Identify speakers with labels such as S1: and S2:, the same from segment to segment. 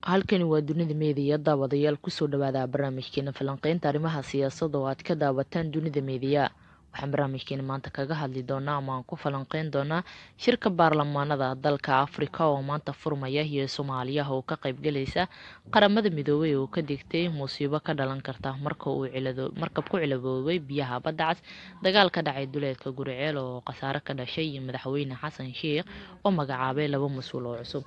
S1: Halkani waa Dunida Media daawadayaal kusoo dhawaada barnaamijkeena falanqeynta arrimaha siyaasadda oo aad ka daawataan Dunida Media. Waxaan barnaamijkeena maanta kaga hadli doonaa ama aan ku falanqeyn doonaa shirka baarlamaanada dalka Afrika oo maanta furmaya iyo Soomaaliya oo ka qayb galaysa qaramada midoobay oo ka digtay musiibo ka dhalan karta markab ku cilaboobay biyaha badda cas, dagaal ka dhacay duleedka Guriceel oo khasaare ka dhashay iyo madaxweyne Xasan Sheikh oo magacaabay 2 mas'uul oo cusub.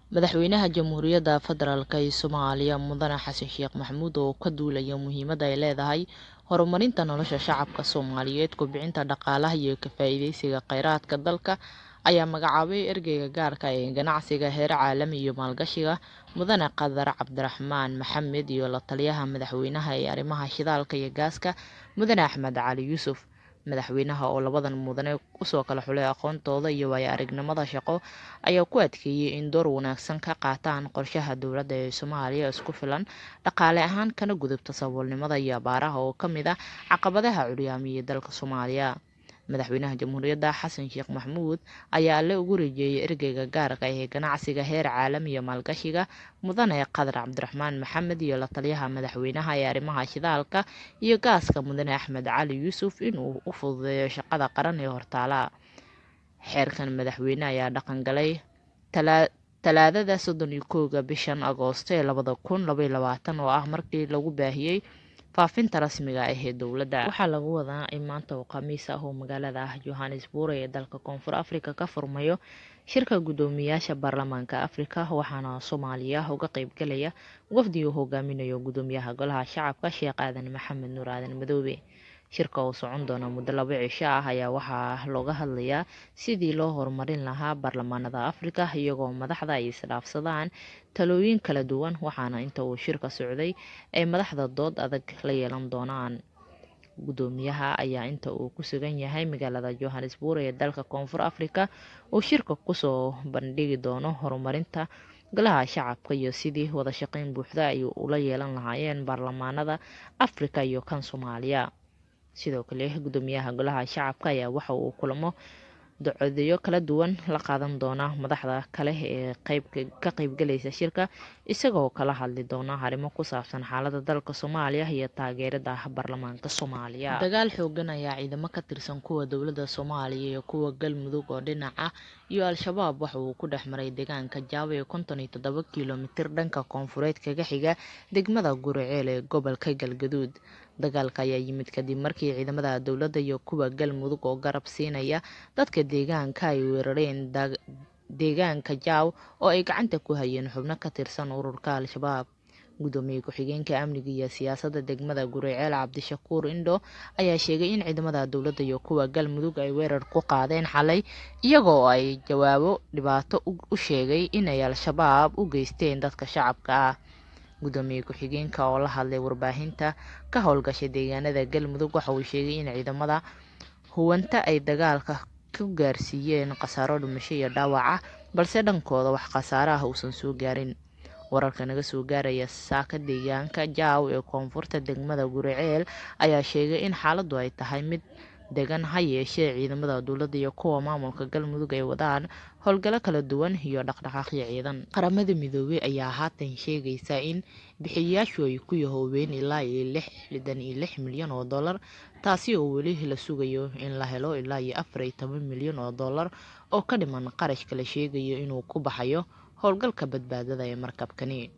S1: Madaxweynaha Jamhuuriyadda Federaalka ee Soomaaliya Mudane Xasan Sheikh Maxamuud oo ka duulaya muhiimadda ay leedahay horumarinta nolosha shacabka Soomaaliyeed, kobcinta dhaqaalaha iyo ka faa'iidaysiga kheyraadka dalka ayaa magacaabay ergeyga gaarka ee ganacsiga heer caalami iyo maalgashiga Mudane Qadar Cabdiraxmaan Maxamed iyo la taliyaha madaxweynaha ee arrimaha shidaalka iyo gaaska Mudane Axmed Cali Yuusuf. Madaxweynaha oo labadan mudane usoo kala xulay aqoontooda iyo waayo-aragnimada shaqo ayaa ku adkeeyay in door wanaagsan ka qaataan qorshaha dowladda ee Soomaaliya isku filan dhaqaale ahaan kana gudubta saboolnimada iyo abaaraha oo ka mid ah caqabadaha curyaamiyay dalka Soomaaliya. Madaxweynaha Jamhuuriyadda Xasan Sheikh Maxamuud ayaa alle ugu rajeeyay ergeyga gaarka ee ganacsiga heer caalami iyo maalgashiga Mudane Qadar Cabdiraxmaan Maxamed iyo la taliyaha madaxweynaha ee arrimaha shidaalka iyo gaaska Mudane Axmed Cali Yuusuf inuu u fududeeyo shaqada qaran ee hortaala. Xeerkan madaxweyne ayaa dhaqan galay Talaadada 31 bishan Agoosto ee 2022 oo ah markii lagu baahiyay faafinta rasmiga ah ee dowladda. Waxaa lagu wadaa in maanta oo Khamiis ah oo magaalada Johannesburg ee dalka Koonfur Afrika ka furmayo shirka guddoomiyaasha baarlamaanka Afrika, waxaana Soomaaliya uga qayb galaya wafdi uu hogaaminayo guddoomiyaha Golaha Shacabka Sheekh Aadan Maxamed Nuur Aadan Madoobe. Shirka oo socon doona muddo 2 cisho ah ayaa waxaa looga hadlayaa sidii loo horumarin lahaa baarlamaanada Afrika iyagoo madaxda ay isdhaafsadaan talooyin kala duwan, waxaana inta uu shirka socday ay madaxda dood adag la yeelan doonaan. Guddoomiyaha ayaa inta uu ku sugan yahay magaalada Johannesburg ee dalka Koonfur Afrika uu shirka kusoo bandhigi doono horumarinta Golaha Shacabka iyo sidii wada shaqayn buuxda ay ula yeelan lahaayeen baarlamaanada Afrika iyo kan Soomaaliya. Sidoo kale guddoomiyaha Golaha Shacabka ayaa waxa uu kulamo docodeyo kala duwan la qaadan doona madaxda kale ee ka qayb galaysa shirka, isagoo kala hadli doona arrimo ku saabsan xaaladda dalka Soomaaliya iyo taageerada baarlamaanka Soomaaliya. Dagaal xoogan ayaa ciidamo ka tirsan kuwa dowladda Soomaaliya iyo kuwa Galmudug oo dhinaca iyo Al-Shabaab waxa uu ku dhex maray deegaanka Jaawe ee 57 kiiloomitir dhanka koonfureed kaga xiga degmada Guriceel ee gobolka Galgaduud. Dagaalka ayaa yimid kadib markii ciidamada dowladda iyo kuwa Galmudug oo garab siinaya dadka deegaanka ay weerareen deegaanka Jaaw oo ay gacanta ku hayeen xubno ka tirsan ururka Al-Shabaab. Guddoomiye ku-xigeenka amniga iyo siyaasadda degmada Guriceel Cabdishakuur Indho ayaa sheegay in ciidamada dowladda iyo kuwa Galmudug ay weerar ku qaadeen xalay iyagoo ay jawaabo dhibaato u sheegay inay Al-Shabaab u geysteen dadka shacabka ah. Guddoomiye ku-xigeenka oo la hadlay warbaahinta ka howlgasha deegaanada Galmudug waxa uu sheegay in ciidamada huwanta ay dagaalka ku gaarsiiyeen khasaaro dhimasho iyo dhaawac ah, balse dhankooda wax khasaare ah uusan soo gaarin. Wararka naga soo gaaraya saaka deegaanka Jaaw ee koonfurta degmada Guriceel ayaa sheegay in xaaladdu ay tahay mid degan, ha yeeshee ciidamada dowladda iyo kuwa maamulka Galmudug ay wadaan howlgallo kala duwan iyo dhaqdhaqaaqyo ciidan. Qaramada midoobay ayaa haatan sheegaysa in bixiyayaashu ay ku yahoobeen ilaa 66 milyan oo dollar, taasi oo weli la sugayo in la helo ilaa 14 milyan oo dollar oo ka dhiman qarashka la sheegayo inuu ku baxayo howlgalka badbaadada ee markabkani.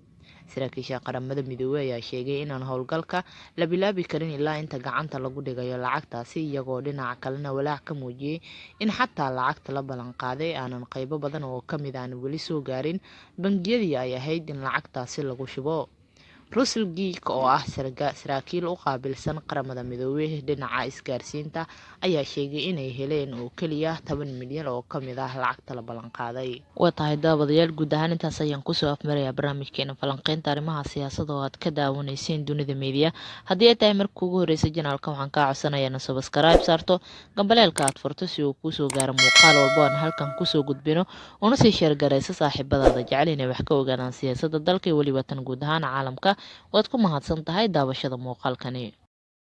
S1: Saraakiisha qaramada midoobay ayaa sheegay inaan howlgalka la bilaabi karin ilaa inta gacanta lagu dhigayo lacagtaasi, iyagoo dhinaca kalena walaac ka muujiyay in xataa lacagta la ballan qaaday aanan qaybo badan oo ka mid aan weli soo gaarin bangiyadii ay ahayd in lacagtaasi lagu shubo. Russell Geek oo ah saraakiil u qaabilsan qaramada midoobay dhinaca isgaarsiinta ayaa sheegay inay heleen oo keliya 10 milyan oo ka mid ah lacagta la ballan qaaday. Waa tahay daawadayaal, guud ahaan intaas ayaan kusoo afmarayaa barnaamijkeena falanqeynta arrimaha siyaasadda oo aad ka daawanayseen Dunida Media. Haddii ay tahay markii ugu horeysay janaalka, waxaan kaa codsanayaa inaad subscribe saarto, gambaleelka aad furto si uu kusoo gaaro muuqaal walbo aan halkan kusoo gudbino, una sii share garaysa saaxiibadaada jecel inay wax ka ogaadaan siyaasadda dalka iyo weliba tan guud ahaan caalamka. Waad ku mahadsan tahay daawashada muuqaalkani.